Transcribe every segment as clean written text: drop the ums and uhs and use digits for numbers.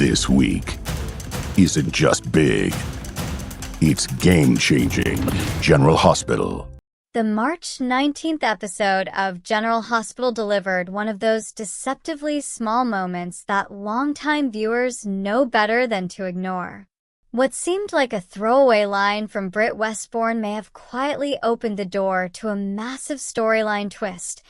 This week isn't just big, it's game-changing. General Hospital. The March 19th episode of General Hospital delivered one of those deceptively small moments that longtime viewers know better than to ignore. What seemed like a throwaway line from Britt Westbourne may have quietly opened the door to a massive storyline twist,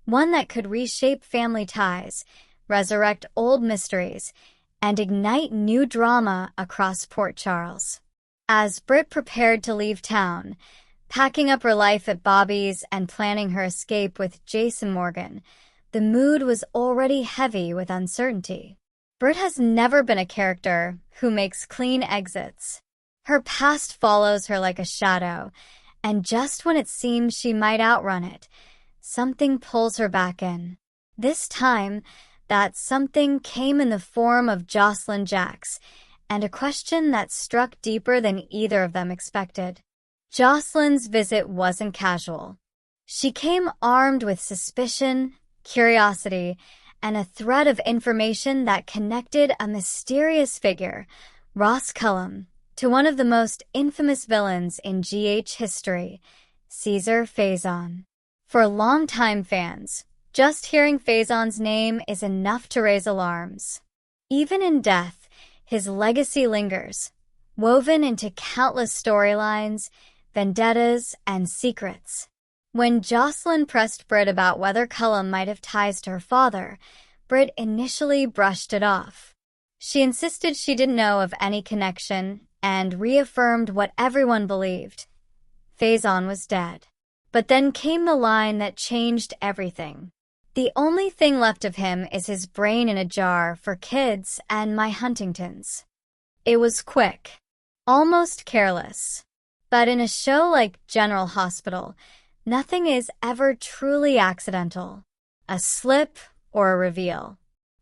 one that could reshape family ties, resurrect old mysteries, and ignite new drama across Port Charles. As Britt prepared to leave town, packing up her life at Bobby's and planning her escape with Jason Morgan, the mood was already heavy with uncertainty. Britt has never been a character who makes clean exits. Her past follows her like a shadow, and just when it seems she might outrun it, something pulls her back in. This time, that something came in the form of Jocelyn Jacks, and a question that struck deeper than either of them expected. Jocelyn's visit wasn't casual. She came armed with suspicion, curiosity, and a thread of information that connected a mysterious figure, Ross Cullum, to one of the most infamous villains in GH history, Cesar Faison. For longtime fans, just hearing Faison's name is enough to raise alarms. Even in death, his legacy lingers, woven into countless storylines, vendettas, and secrets. When Jocelyn pressed Britt about whether Cullum might have ties to her father, Britt initially brushed it off. She insisted she didn't know of any connection and reaffirmed what everyone believed. Faison was dead. But then came the line that changed everything. The only thing left of him is his brain in a jar for kids and my Huntingtons. It was quick, almost careless. But in a show like General Hospital, nothing is ever truly accidental, a slip or a reveal.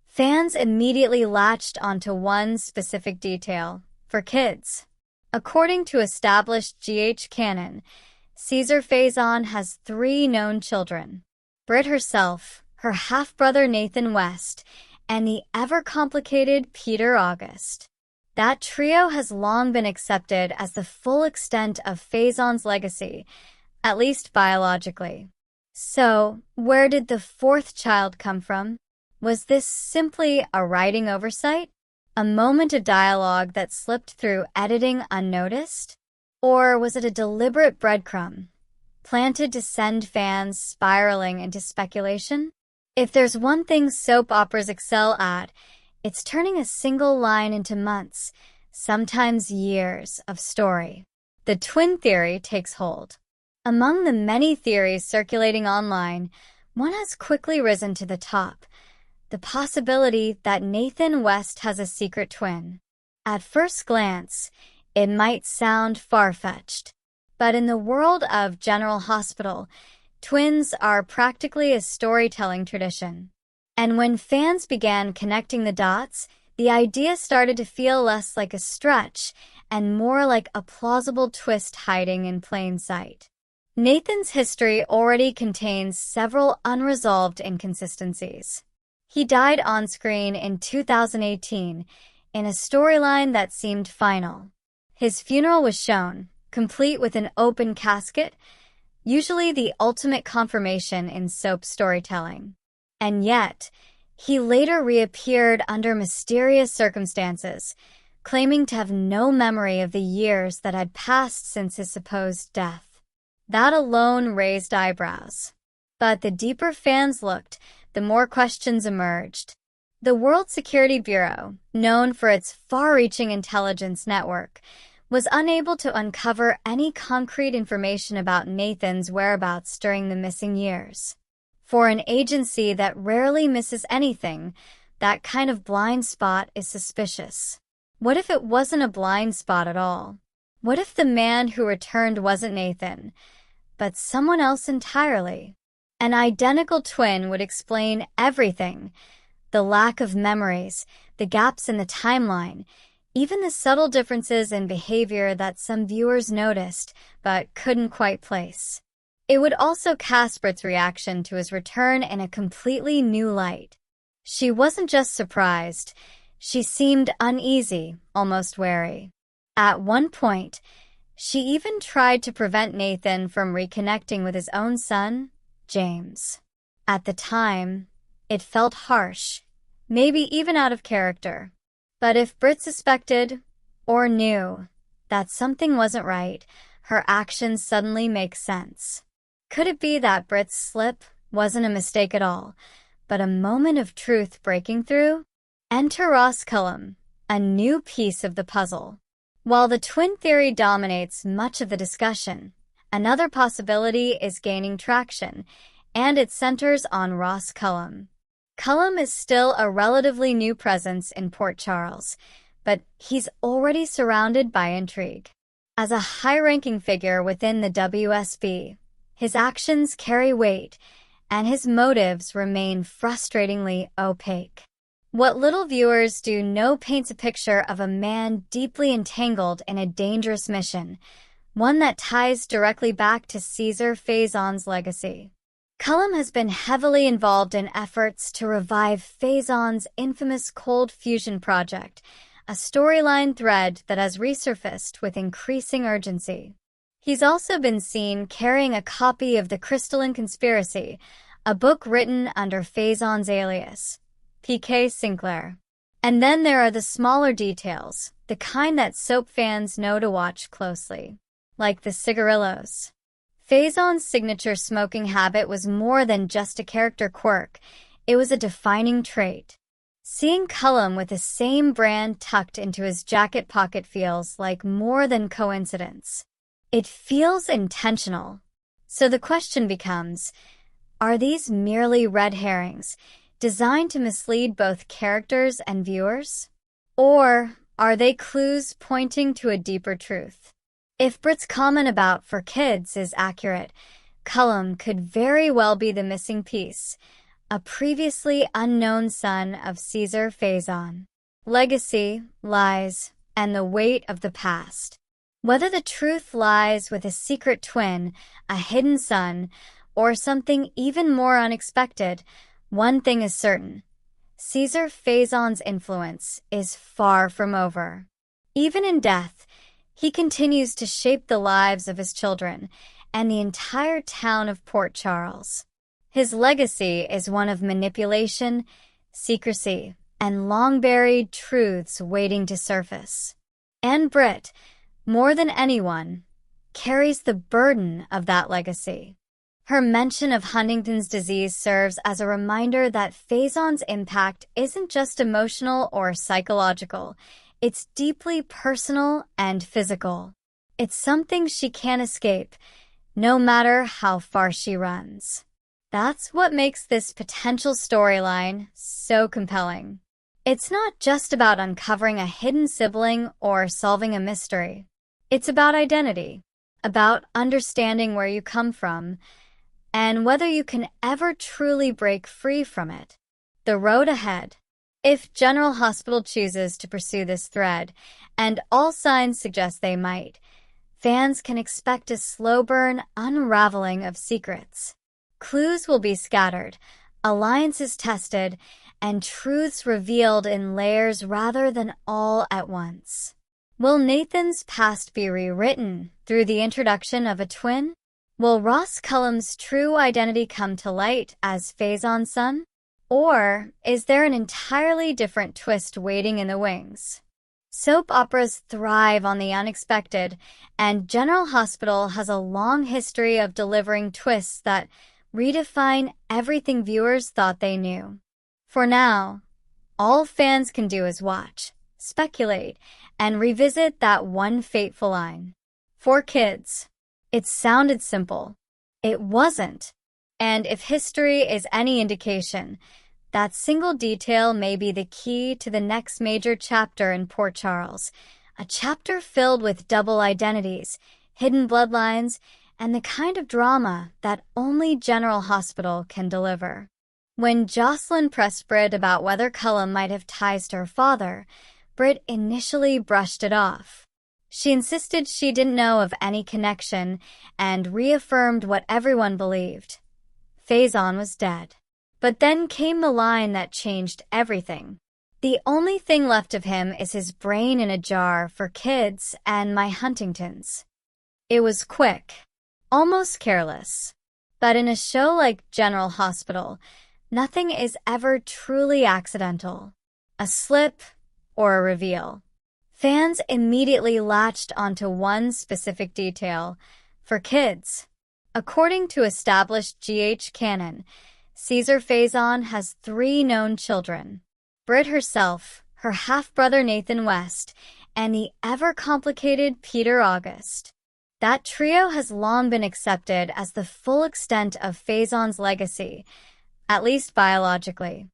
Fans immediately latched onto one specific detail, for kids. According to established GH canon, Cesar Faison has 3 known children: Britt herself, her half-brother Nathan West, and the ever-complicated Peter August. That trio has long been accepted as the full extent of Faison's legacy, at least biologically. So, where did the 4th child come from? Was this simply a writing oversight? A moment of dialogue that slipped through editing unnoticed? Or was it a deliberate breadcrumb, planted to send fans spiraling into speculation? If there's one thing soap operas excel at, it's turning a single line into months, sometimes years, of story. The twin theory takes hold. Among the many theories circulating online, one has quickly risen to the top: the possibility that Nathan West has a secret twin. At first glance, it might sound far-fetched, but in the world of General Hospital, twins are practically a storytelling tradition. And when fans began connecting the dots, the idea started to feel less like a stretch and more like a plausible twist hiding in plain sight. Nathan's history already contains several unresolved inconsistencies. He died on screen in 2018 in a storyline that seemed final. His funeral was shown, complete with an open casket, usually the ultimate confirmation in soap storytelling. And yet, he later reappeared under mysterious circumstances, claiming to have no memory of the years that had passed since his supposed death. That alone raised eyebrows. But the deeper fans looked, the more questions emerged. The World Security Bureau, known for its far-reaching intelligence network, was unable to uncover any concrete information about Nathan's whereabouts during the missing years. For an agency that rarely misses anything, that kind of blind spot is suspicious. What if it wasn't a blind spot at all? What if the man who returned wasn't Nathan, but someone else entirely? An identical twin would explain everything: the lack of memories, the gaps in the timeline, even the subtle differences in behavior that some viewers noticed but couldn't quite place. It would also cast Britt's reaction to his return in a completely new light. She wasn't just surprised, She seemed uneasy, almost wary. At one point, she even tried to prevent Nathan from reconnecting with his own son, James. At the time, it felt harsh, maybe even out of character. But if Britt suspected, or knew, that something wasn't right, her actions suddenly make sense. Could it be that Britt's slip wasn't a mistake at all, but a moment of truth breaking through? Enter Ross Cullum, a new piece of the puzzle. While the twin theory dominates much of the discussion, another possibility is gaining traction, and it centers on Ross Cullum. Cullum is still a relatively new presence in Port Charles, but he's already surrounded by intrigue. As a high-ranking figure within the WSB, his actions carry weight, and his motives remain frustratingly opaque. What little viewers do know paints a picture of a man deeply entangled in a dangerous mission, one that ties directly back to Cesar Faison's legacy. Cullum has been heavily involved in efforts to revive Faison's infamous cold fusion project, a storyline thread that has resurfaced with increasing urgency. He's also been seen carrying a copy of The Crystalline Conspiracy, a book written under Faison's alias, P.K. Sinclair. And then there are the smaller details, the kind that soap fans know to watch closely, like the cigarillos. Faison's signature smoking habit was more than just a character quirk, it was a defining trait. Seeing Cullum with the same brand tucked into his jacket pocket feels like more than coincidence. It feels intentional. So the question becomes, are these merely red herrings, designed to mislead both characters and viewers? Or are they clues pointing to a deeper truth? If Britt's comment about for kids is accurate, Cullum could very well be the missing piece, a previously unknown son of Cesar Faison. Legacy, lies, and the weight of the past. Whether the truth lies with a secret twin, a hidden son, or something even more unexpected, one thing is certain. Cesar Faison's influence is far from over. Even in death, he continues to shape the lives of his children and the entire town of Port Charles. His legacy is one of manipulation, secrecy, and long-buried truths waiting to surface. And Britt, more than anyone, carries the burden of that legacy. Her mention of Huntington's disease serves as a reminder that Faison's impact isn't just emotional or psychological. It's deeply personal and physical. It's something she can't escape, no matter how far she runs. That's what makes this potential storyline so compelling. It's not just about uncovering a hidden sibling or solving a mystery. It's about identity, about understanding where you come from, and whether you can ever truly break free from it. The road ahead. If General Hospital chooses to pursue this thread, and all signs suggest they might, fans can expect a slow-burn unraveling of secrets. Clues will be scattered, alliances tested, and truths revealed in layers rather than all at once. Will Nathan's past be rewritten through the introduction of a twin? Will Ross Cullum's true identity come to light as Faison's son? Or is there an entirely different twist waiting in the wings? Soap operas thrive on the unexpected, and General Hospital has a long history of delivering twists that redefine everything viewers thought they knew. For now, all fans can do is watch, speculate, and revisit that one fateful line. For kids. It sounded simple. It wasn't. And if history is any indication, that single detail may be the key to the next major chapter in Port Charles, a chapter filled with double identities, hidden bloodlines, and the kind of drama that only General Hospital can deliver. When Jocelyn pressed Britt about whether Cullum might have ties to her father, Britt initially brushed it off. She insisted she didn't know of any connection and reaffirmed what everyone believed. Faison was dead. But then came the line that changed everything. The only thing left of him is his brain in a jar for kids and my Huntingtons. It was quick, almost careless. But in a show like General Hospital, nothing is ever truly accidental. A slip or a reveal. Fans immediately latched onto one specific detail. For kids. According to established GH canon, Cesar Faison has 3 known children. Britt herself, her half-brother Nathan West, and the ever-complicated Peter August. That trio has long been accepted as the full extent of Faison's legacy, at least biologically.